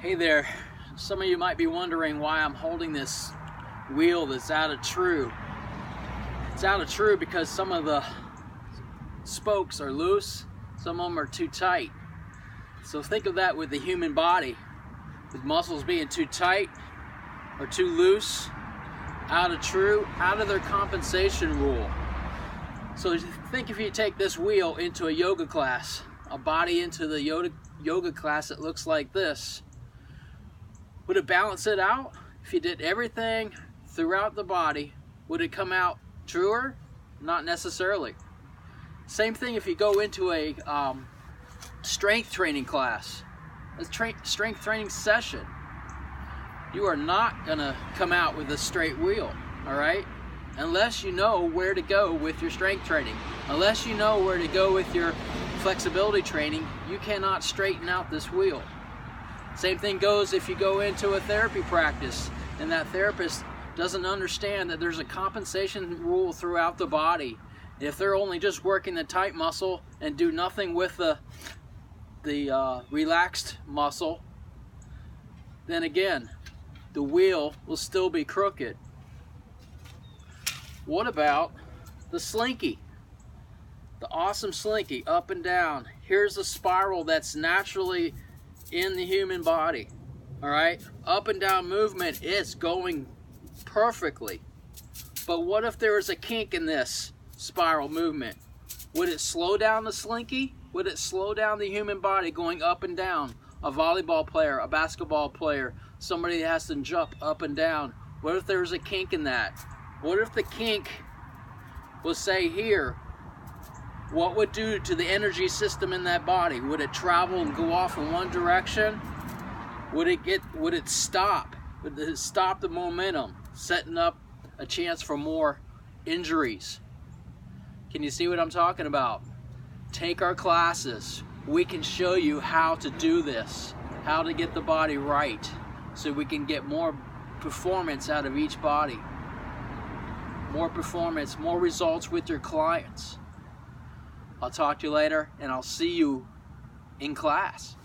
Hey there, some of you might be wondering why I'm holding this wheel that's out of true. It's out of true because some of the spokes are loose, some of them are too tight. So think of that with the human body, with muscles being too tight or too loose, out of true, out of their compensation rule. So think if you take this wheel into a yoga class, a body into the yoga class that looks like this. Would it balance it out? If you did everything throughout the body, would it come out truer? Not necessarily. Same thing if you go into a strength training class, a strength training session. You are not gonna come out with a straight wheel, all right? Unless you know where to go with your strength training. Unless you know where to go with your flexibility training, you cannot straighten out this wheel. Same thing goes if you go into a therapy practice and that therapist doesn't understand that there's a compensation rule throughout the body. If they're only just working the tight muscle and do nothing with the relaxed muscle, then again, the wheel will still be crooked. What about the slinky? The awesome slinky, up and down. Here's a spiral that's naturally in the human body, all right? Up and down movement, it's going perfectly. But what if there was a kink in this spiral movement? Would it slow down the slinky? Would it slow down the human body going up and down? A volleyball player, a basketball player, somebody that has to jump up and down. What if there was a kink in that? What if the kink was, say, here? What would it do to the energy system in that body? Would it travel and go off in one direction? Would it stop? Would it stop the momentum, setting up a chance for more injuries? Can you see what I'm talking about? Take our classes. We can show you how to do this, how to get the body right, so we can get more performance out of each body. More performance, more results with your clients. I'll talk to you later, and I'll see you in class.